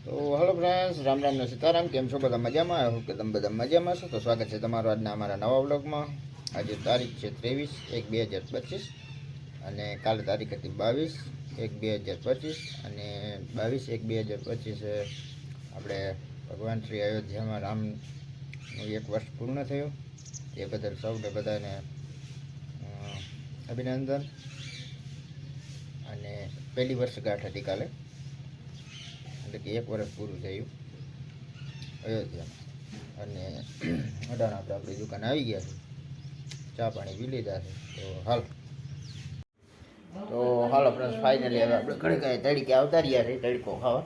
તો hello friends, Ram Ram ને સીતારામ. કેમ છો બધા? મજામાં? હું કે તમે બધા મજામાં છો? તો સ્વાગત છે તમારું આજના અમારા નવા વ્લોગમાં. આજે તારીખ છે 23/1/2025 અને કાલે તારીખ હતી 22/1/2025 અને 22/1/2025 આપણે ભગવાન શ્રી અયોધ્યામાં રામનું 1 વર્ષ પૂર્ણ થયું. તે બદલ સૌને બધાને અભિનંદન. અને પહેલી વર્ષગાંઠ હતી કાલે, એટલે કે 1 વર્ષ પૂરું થયું અયોધ્યામાં. અને અડાણ આપણે આપણી દુકાન આવી ગયા છે, ચા પાણી પી લીધા છે. તો હાલો ફ્રેન્ડ્સ, ફાઇનલી હવે આપણે ઘણી કાંઈ તડકે આવતા રહ્યા છે તડકો ખાવા.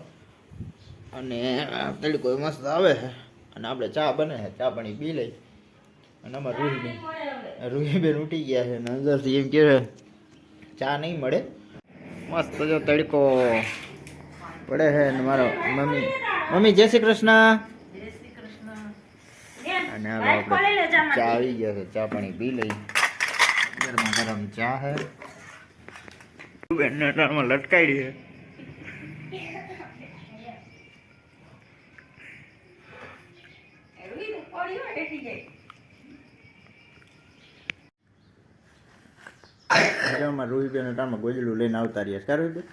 અને આ તડકો મસ્ત આવે છે અને આપણે ચા બને છે, ચા પાણી પી લઈ. અને અમારા રૂહીબેન ઉઠી ગયા છે અને અંદરથી એમ કહે ચા નહીં મળે. મસ્ત જો તડકો પડે છે ને મારો મમ્મી જય શ્રી કૃષ્ણ. અને હાલો આપણે ચા આવી ગયા છે, ચા પાણી પી લઈ. ગરમા ગરમ ચા છે, બેનને ટાણમાં લટકાઈ છે. રૂહીબેન ટાણમાં ગોજલું લઈને આવતા રહ્યા છે. રૂહીબેન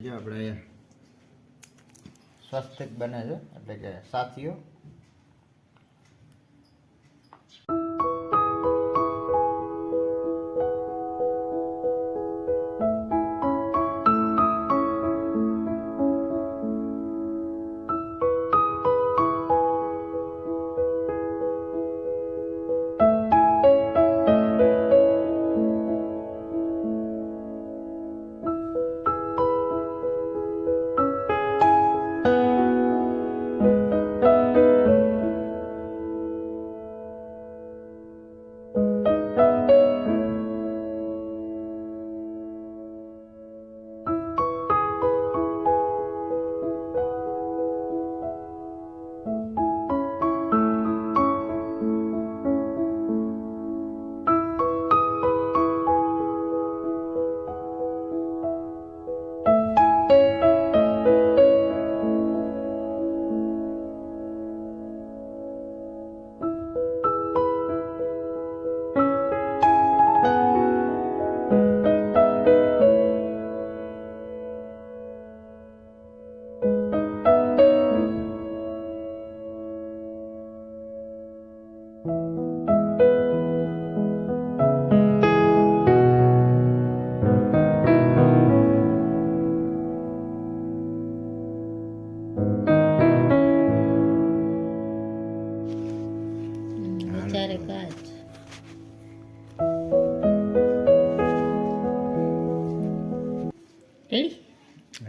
જો આપણે સ્વસ્તિક બને છે, એટલે કે સાથીઓ.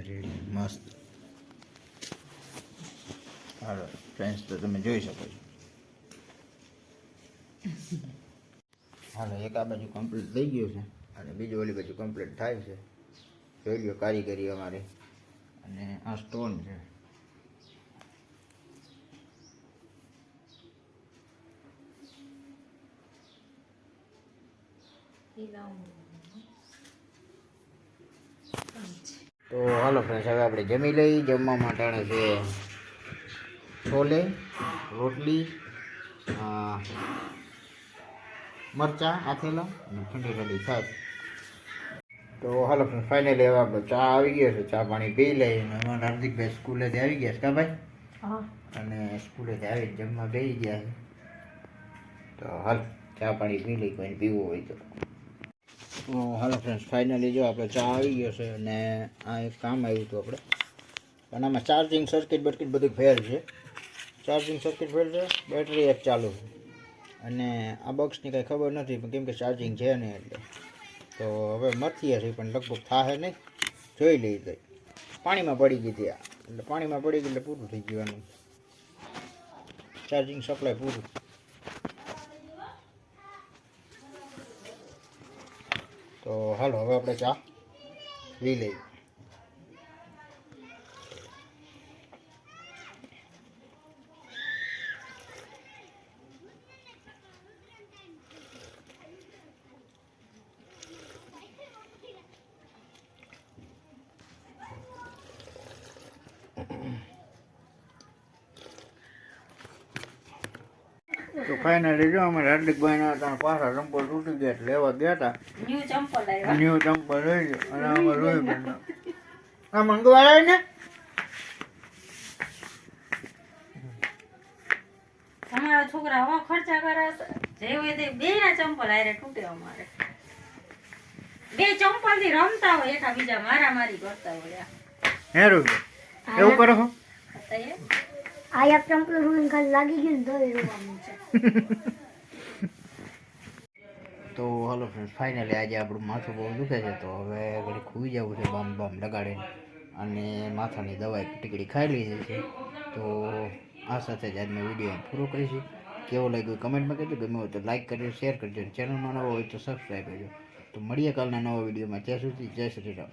રેડી મસ્ત. હાલો ફ્રેન્ડ્સ, તો તમે જોઈ શકો છો. હાલો, એક આ બાજુ કમ્પ્લીટ થઈ ગયું છે અને બીજું ઓલી બાજુ કમ્પ્લીટ થાય છે. જોઈ લો કારીગરી અમારી. અને આ સ્ટોન છે. તો હાલો ફ્રેન્ડ્સ, હવે આપણે જમી લઈ. જમવા માટે છે છોલે, રોટલી, મરચાં આથેલા અને ઠંડી ઠંડી છાશ. તો હાલો ફ્રેન્ડ્સ, ફાઇનલી હવે આપણે ચા આવી ગયો છે, ચા પાણી પી લઈ. અને અમારા હાર્દિકભાઈ સ્કૂલેથી આવી ગયા છે કા ભાઈ? અને સ્કૂલેથી આવી જમવા બેસી ગયા છે. તો હાલ ચા પાણી પી લઈ, કોઈને પીવું હોય તો. હાલો ફ્રેન્ડ્સ, ફાઇનલી જો આપણે ચા આવી ગયો છે. અને આ એક કામ આવ્યું હતું આપણે, પણ આમાં ચાર્જિંગ સર્કિટ બર્કિટ બધું ફેલ છે. ચાર્જિંગ સર્કિટ ફેલ છે, બેટરી એક ચાલુ છે. અને આ બોક્સની કાંઈ ખબર નથી, પણ કેમ કે ચાર્જિંગ છે નહીં એટલે. તો હવે મથીએ છીએ, પણ લગભગ થાશે નહીં. જોઈ લઈ તો પાણીમાં પડી ગઈ હતી આ, એટલે પાણીમાં પડી ગઈ એટલે પૂરું થઈ ગયું. ચાર્જિંગ સપ્લાય પૂરું. તો હાલો હવે આપણે ચા પી લઈએ. તો ફાઇનલી જો અમે હાર્દિકભાઈના ત્યાં પાછા ચંપલ તૂટી ગયા એટલે લેવા ગયા હતા. ન્યૂ ચંપલ લઈ ગયો અને અમે રોહિબેન આ મંગળવાર આવે ને અમારા છોકરા હવા ખર્ચા કરે છે જે હોય તે બે ના ચંપલ આરે તૂટે અમારે બે ચંપલ થી રમતા હોય એકા બીજા મારામારી કરતા હોય હે રોહિબેન એવું કરો છો આ એક ચંપલ રૂઈન ખાલી લાગી ગયું ને તો એ રોવાનું છે. તો હાલો ફ્રેન્ડ ફાઇનલી આજે આપણું માથું બહુ દુખે છે તો હવે ઘડી ખૂવી જવું છે બામ બામ લગાડીને અને માથાની દવાઈ ટીકડી ખાઈ લીધી છે. તો આ સાથે જ આજનો વિડીયો પૂરો કરીશું. કેવો લાગ્યો કમેન્ટમાં કહેજો, ગમે હોય તો લાઈક કરજો, શેર કરજો, ચેનલમાં નવો હોય તો સબસ્ક્રાઈબ કરજો. તો મળીએ કાલના નવા વિડીયોમાં. ત્યાં સુધી જય શ્રી રામ.